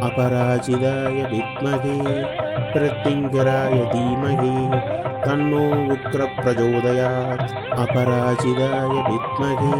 अपराजिताय विद्महे मृत्युञ्जयाय धीमहि तन्नो रुद्रः प्रचोदयात्। अपराजिताय विद्महे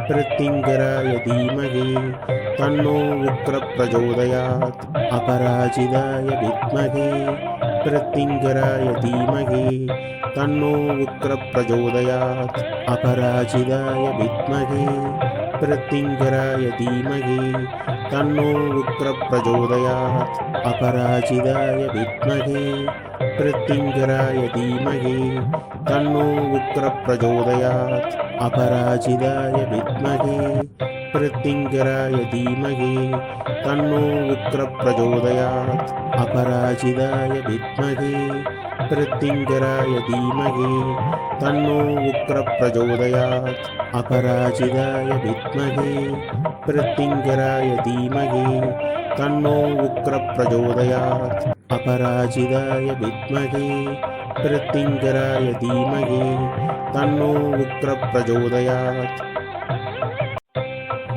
मृत्युञ्जयाय धीमहि तन्नो रुद्रः प्रचोदयात्। अपराजिताय विद्महे मृत्युञ्जयाय धीमहि तन्नो रुद्रः प्रचोदयात्। अपराजिताय विद्महे मृत्युञ्जयाय धीमहि तन्नो रुद्रः प्रचोदयात्। अपराजिताय विद्महे मृत्युञ्जयाय धीमहि तन्नो रुद्रः प्रचोदयात्। अपराजिताय विद्महे मृत्युञ्जयाय धीमहि तन्नो रुद्रः प्रचोदयात्। अपराजिताय विद्महे मृत्युञ्जयाय धीमहि तन्नो रुद्रः प्रचोदयात्। अपराजिताय विद्महे मृत्युञ्जयाय धीमहि तन्नो रुद्रः प्रचोदयात्। अपराजिताय विद्महे मृत्युञ्जयाय धीमहि तन्नो रुद्रः प्रचोदयात्।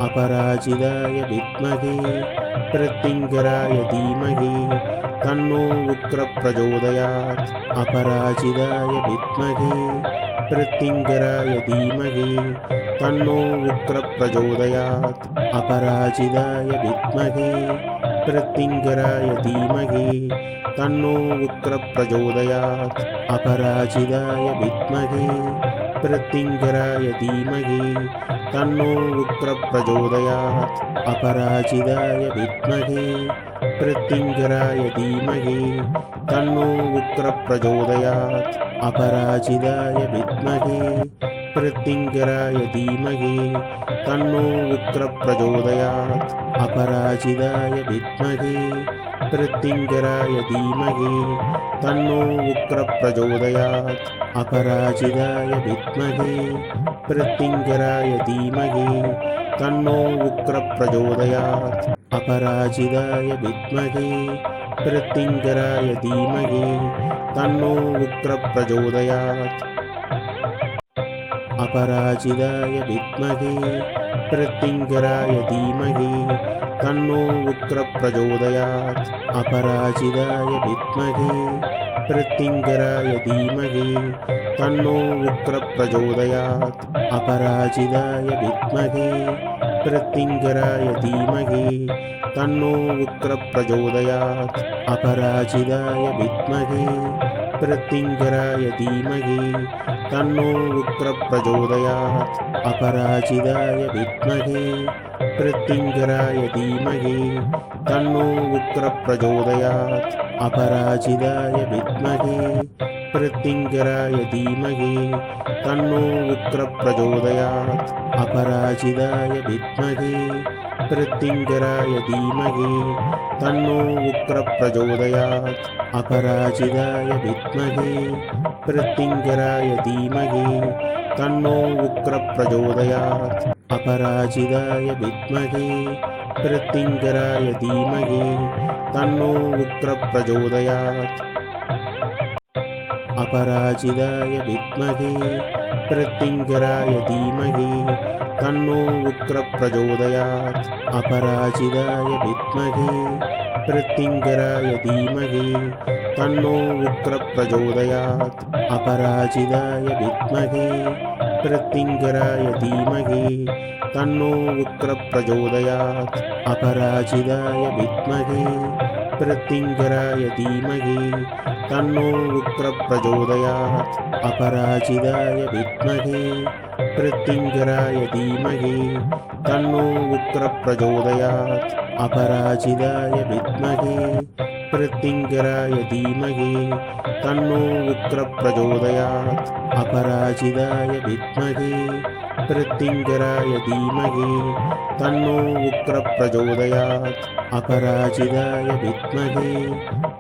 अपराजिताय विद्महे मृत्युञ्जयाय धीमहि तन्नो रुद्रः प्रचोदयात्। अपराजिताय विद्महे मृत्युञ्जयाय धीमहि तन्नो रुद्रः प्रचोदयात्। अपराजिताय विद्महे मृत्युञ्जयाय धीमहि तन्नो रुद्रः प्रचोदयात्। अपराजिताय विद्महे मृत्युञ्जयाय धीमहि तन्नो रुद्रः प्रचोदयात्। अपराजिताय विद्महे मृत्युञ्जयाय धीमहि तन्नो रुद्रः प्रचोदयात्। अपराजिताय विद्महे मृत्युञ्जयाय धीमहि तन्नो रुद्रः प्रचोदयात्। अपराजिताय विद्महे मृत्युञ्जयाय धीमहि तन्नो रुद्रः प्रचोदयात्। अपराजिताय विद्महे मृत्युञ्जयाय धीमहि तन्नो रुद्रः प्रचोदयात्। अपराजिताय विद्महे मृत्युञ्जयाय धीमहि तन्नो रुद्रः प्रचोदयात्। अपराजिताय विद्महे मृत्युञ्जयाय धीमहि तन्नो रुद्रः प्रचोदयात्। अपराजिताय विद्महे मृत्युञ्जयाय धीमहि तन्नो रुद्रः प्रचोदयात्। अपराजिताय विद्महे मृत्युञ्जयाय धीमहि तन्नो रुद्रः प्रचोदयात्। अपराजिताय विद्महे मृत्युञ्जयाय धीमहि तन्नो रुद्रः प्रचोदयात्। अपराजिताय विद्महे मृत्युञ्जयाय धीमहि तन्नो रुद्रः प्रचोदयात्। अपराजिताय विद्महे मृत्युञ्जयाय धीमहि तन्नो रुद्रः प्रचोदयात्। अपराजिताय विद्महे मृत्युञ्जयाय धीमहि तन्नो रुद्रः प्रचोदयात्। अपराजिताय विद्महे मृत्युञ्जयाय धीमहि तन्नो रुद्रः प्रचोदयात्। अपराजिताय विद्महे मृत्युञ्जयाय धीमहि तन्नो रुद्रः प्रचोदयात्। अपराजिताय विद्महे मृत्युञ्जयाय धीमहि तन्नो रुद्रः प्रचोदयात्। अपराजिताय विद्महे मृत्युञ्जयाय धीमहि तन्नो रुद्रः प्रचोदयात्। अपराजिताय विद्महे मृत्युञ्जयाय धीमहि तन्नो रुद्रः प्रचोदयात्। अपराजिताय विद्महे मृत्युञ्जयाय धीमहि तन्नो रुद्रः प्रचोदयात्। अपराजिताय विद्महे मृत्युञ्जयाय धीमहि तन्नो रुद्रः प्रचोदयात्। अपराजिताय विद्महे मृत्युञ्जयाय धीमहि तन्नो रुद्रः प्रचोदयात्। अपराजिताय विद्महे मृत्युञ्जयाय धीमहि तन्नो रुद्रः प्रचोदयात्। अपराजिताय विद्महे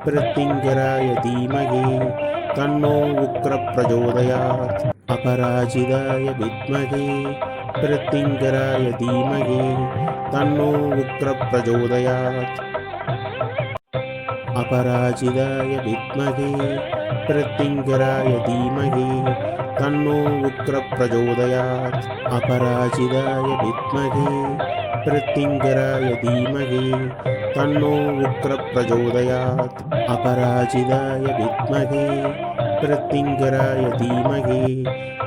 मृत्युञ्जयाय धीमहि तन्नो रुद्रः प्रचोदयात्। अपराजिताय विद्महे मृत्युञ्जयाय धीमहि तन्नो रुद्रः प्रचोदयात्। अपराजिताय विद्महे मृत्युञ्जयाय धीमहि तन्नो रुद्रः प्रचोदयात्। अपराजिताय विद्महे प्रत्यङ्गराय धीमहि तन्नो उग्र प्रचोदयात् अपराजिताय विद्महे प्रत्यङ्गराय धीमहि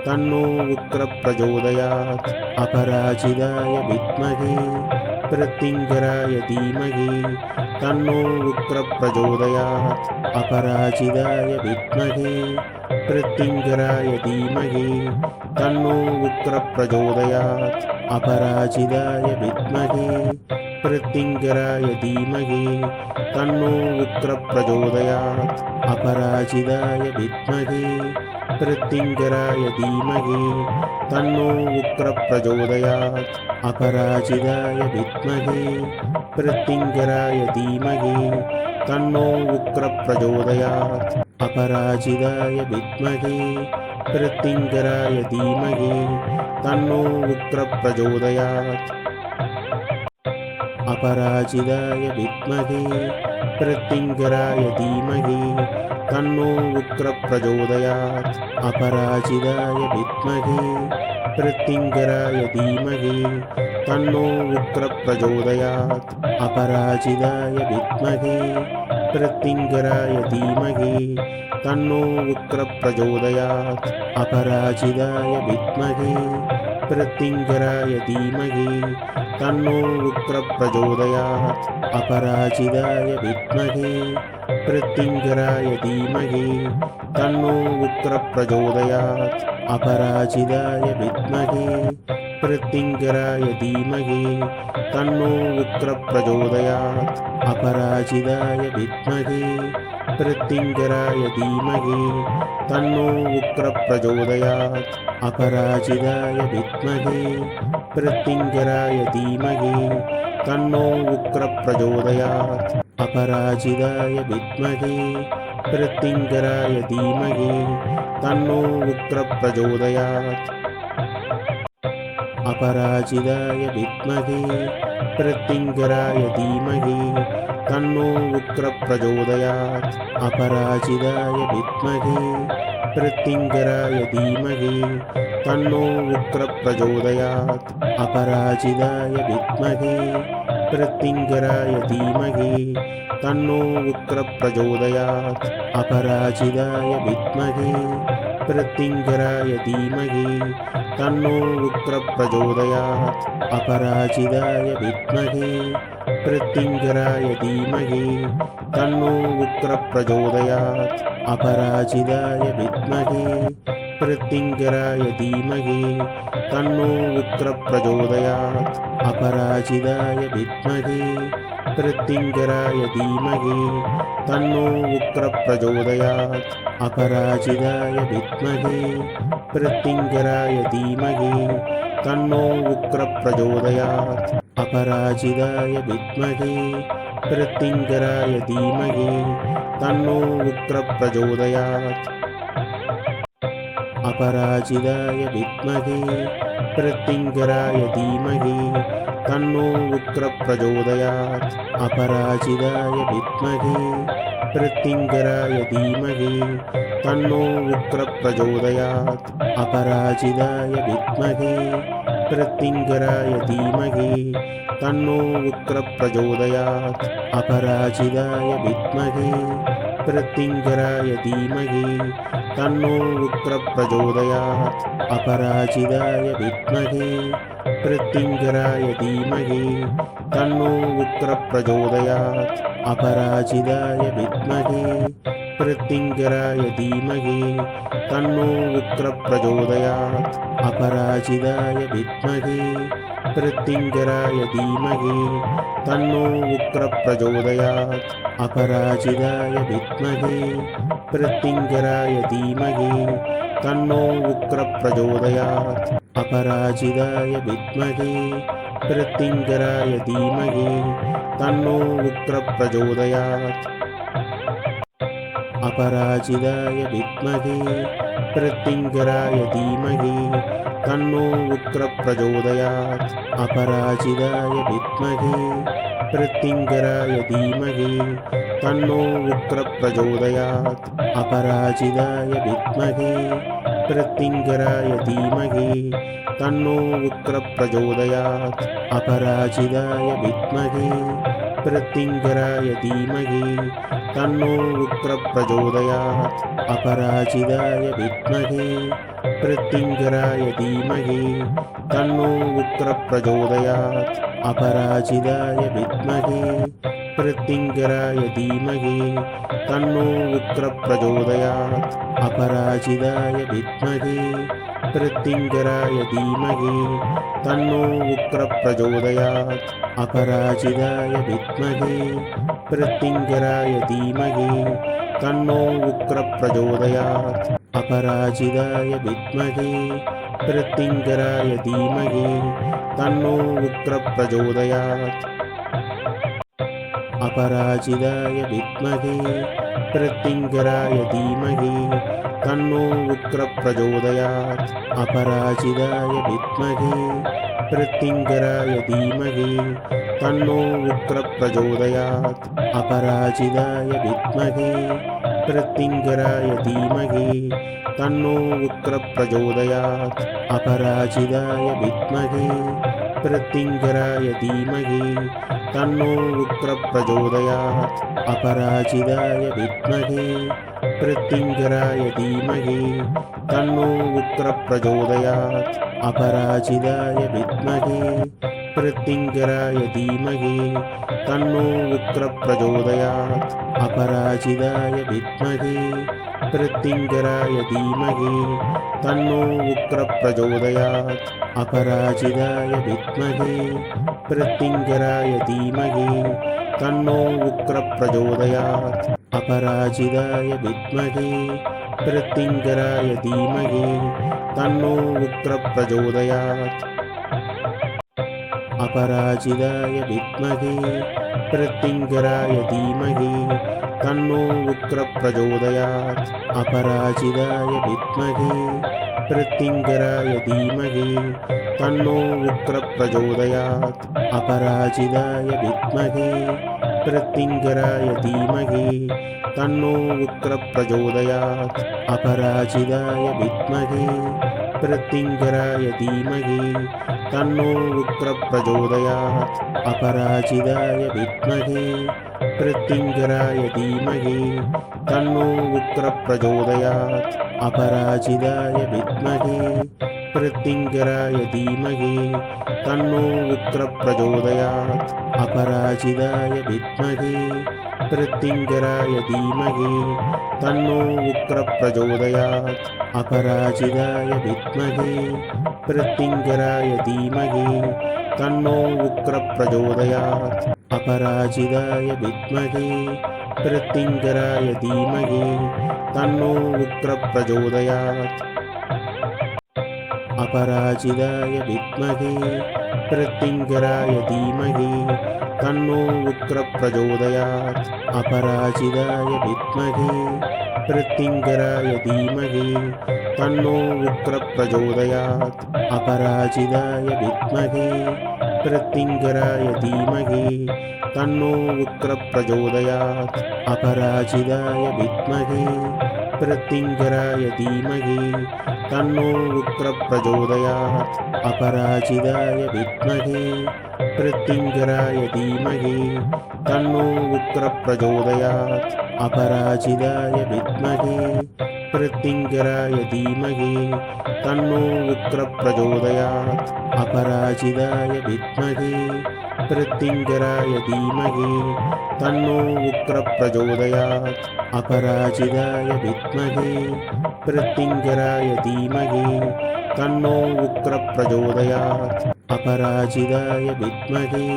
तन्नो उग्र प्रचोदयात् अपराजिताय विद्महे प्रत्यङ्गराय धीमहि तन्नो उग्र प्रचोदयात् अपराजिताय विद्महे प्रत्यङ्गराय धीमहि तन्नो उग्र प्रचोदयात् अपराजिताय विद्महे प्रत्यङ्गराय धीमहि तन्नो उग्र प्रचोदयात् अपराजिताय विद्महे प्रत्यङ्गराय धीमहि तन्नो उग्र प्रचोदयात् अपराजिताय विद्महे प्रत्यङ्गराय धीमहि तन्नो उग्र प्रचोदयात् अपराजिताय विद्महे प्रत्यङ्गराय धीमहि तन्नो उग्र प्रचोदयात् अपराजिताय विद्महे प्रत्यङ्गराय धीमहि तन्नो उग्र प्रचोदयात् अपराजिताय विद्महे प्रत्यङ्गराय धीमहि तन्नो उग्र प्रचोदयात् अपराजिताय विद्महे प्रत्यङ्गराय धीमहि तन्नो उग्र प्रचोदयात् अपराजिताय विद्महे प्रत्यङ्गराय धीमहि तन्नो उग्र प्रचोदयात् अपराजिताय विद्महे प्रत्यङ्गराय धीमहि तन्नो उग्र प्रचोदयात् अपराजिताय विद्महे प्रत्यङ्गराय धीमहि तन्नो उग्र प्रचोदयात् अपराजिताय विद्महे प्रत्यङ्गराय धीमहि तन्नो उग्र प्रचोदयात् अपराजिताय विद्महे प्रत्यङ्गराय धीमहि तन्नो उग्र प्रचोदयात् अपराजिताय विद्महे प्रत्यङ्गराय धीमहि तन्नो उग्र प्रचोदयात् अपराजिताय विद्महे प्रत्यङ्गराय धीमहि तन्नो उग्र प्रचोदयात् अपराजिताय विद्महे प्रत्यङ्गराय धीमहि तन्नो उग्र प्रचोदयात् अपराजिताय विद्महे प्रत्यङ्गराय धीमहि तन्नो उग्र प्रचोदयात् अपराजिताय विद्महे प्रत्यङ्गराय धीमहि तन्नो उग्र प्रचोदयात् अपराजिताय विद्महे प्रत्यङ्गराय धीमहि तन्नो उग्र प्रचोदयात् अपराजिताय विद्महे प्रत्यङ्गराय धीमहि तन्नो उग्र प्रचोदयात् अपराजिताय विद्महे प्रत्यङ्गराय धीमहि तन्नो उग्र प्रचोदयात् अपराजिताय विद्महे प्रत्यङ्गराय धीमहि तन्नो उग्र प्रचोदयात् अपराजिताय विद्महे प्रत्यङ्गराय धीमहि तन्नो उग्र प्रचोदयात् अपराजिताय विद्महे प्रत्यङ्गराय धीमहि तन्नो उग्र प्रचोदयात् अपराजिताय विद्महे प्रत्यङ्गराय धीमहि तन्नो उग्र प्रचोदयात् अपराजिताय विद्महे प्रत्यङ्गराय धीमहि तन्नो उग्र प्रचोदयात् अपराजिताय विद्महे प्रत्यङ्गराय धीमहि तन्नो उग्र प्रचोदयात् अपराजिताय विद्महे प्रत्यङ्गराय धीमहि तन्नो उग्र प्रचोदयात् अपराजिताय विद्महे प्रत्यङ्गराय धीमहि तन्नो उग्र प्रचोदयात् अपराजिताय विद्महे प्रत्यङ्गराय धीमहि तन्नो उग्र प्रचोदयात् अपराजिताय विद्महे प्रत्यङ्गराय धीमहि तन्नो उग्र प्रचोदयात् अपराजिताय विद्महे प्रत्यङ्गराय धीमहि तन्नो उग्र प्रचोदयात् अपराजिताय विद्महे प्रत्यङ्गराय धीमहि तन्नो उग्र प्रचोदयात् अपराजिताय विद्महे प्रत्यङ्गराय धीमहि तन्नो उग्र प्रचोदयात् अपराजिताय विद्महे प्रत्यङ्गराय धीमहि तन्नो उग्र प्रचोदयात् अपराजिताय विद्महे प्रत्यङ्गराय धीमहि तन्नो उग्र प्रचोदयात् अपराजिताय विद्महे प्रत्यङ्गराय धीमहि तन्नो उग्र प्रचोदयात् अपराजिताय विद्महे प्रत्यङ्गराय धीमहि तन्नो उग्र प्रचोदयात् अपराजिताय विद्महे प्रत्यङ्गराय धीमहि तन्नो उग्र प्रचोदयात् अपराजिताय विद्महे प्रत्यङ्गराय धीमहि तन्नो उग्र प्रचोदयात् अपराजिताय विद्महे प्रत्यङ्गराय धीमहि तन्नो उग्र प्रचोदयात् अपराजिताय विद्महे प्रत्यङ्गराय धीमहि तन्नो उग्र प्रचोदयात् अपराजिताय विद्महे प्रत्यङ्गराय धीमहि तन्नो उग्र प्रचोदयात् अपराजिताय विद्महे प्रत्यङ्गराय धीमहि तन्नो उग्र प्रचोदयात् अपराजिताय विद्महे प्रत्यङ्गराय धीमहि तन्नो उग्र प्रचोदयात् अपराजिताय विद्महे प्रत्यङ्गराय धीमहि तन्नो उग्र प्रचोदयात् अपराजिताय विद्महे प्रत्यङ्गराय धीमहि तन्नो उग्र प्रचोदयात् अपराजिताय विद्महे प्रत्यङ्गराय धीमहि तन्नो उग्र प्रचोदयात् अपराजिताय विद्महे प्रत्यङ्गराय धीमहि तन्नो उग्र प्रचोदयात् अपराजिताय विद्महे प्रत्यङ्गराय धीमहि तन्नो उग्र प्रचोदयात् अपराजिताय विद्महे प्रत्यङ्गराय धीमहि तन्नो उग्र प्रचोदयात् अपराजिताय विद्महे प्रत्यङ्गराय धीमहि तन्नो उग्र प्रचोदयात् अपराजिताय विद्महे प्रत्यङ्गराय धीमहि तन्नो उग्र प्रचोदयात् अपराजिताय विद्महे प्रत्यङ्गराय धीमहि तन्नो उग्र प्रचोदयात् अपराजिताय विद्महे प्रत्यङ्गराय धीमहि तन्नो उग्र प्रचोदयात् अपराजिताय विद्महे प्रत्यङ्गराय धीमहि तन्नो उग्र प्रचोदयात् अपराजिताय विद्महे प्रत्यङ्गराय धीमहि तन्नो उग्र प्रचोदयात् अपराजिताय विद्महे प्रत्यङ्गराय धीमहि तन्नो उग्र प्रचोदयात् अपराजिताय विद्महे प्रत्यङ्गराय धीमहि तन्नो उग्र प्रचोदयात् अपराजिताय विद्महे प्रत्यङ्गराय धीमहि तन्नो उग्र प्रचोदयात् अपराजिताय विद्महे प्रत्यङ्गराय धीमहि तन्नो उग्र प्रचोदयात् अपराजिताय विद्महे प्रत्यङ्गराय धीमहि तन्नो उग्र प्रचोदयात् अपराजिताय विद्महे प्रत्यङ्गराय धीमहि तन्नो उग्र प्रचोदयात् अपराजिताय विद्महे प्रत्यङ्गराय धीमहि तन्नो उग्र प्रचोदयात् अपराजिताय विद्महे प्रत्यङ्गराय धीमहि तन्नो उग्र प्रचोदयात् अपराजिताय विद्महे प्रत्यङ्गराय धीमहि तन्नो उग्र प्रचोदयात् अपराजिताय विद्महे प्रत्यङ्गराय धीमहि तन्नो उग्र प्रचोदयात् अपराजिताय विद्महे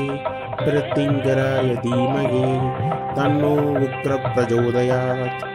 प्रत्यङ्गराय धीमहि तन्नो उग्र प्रचोदयात्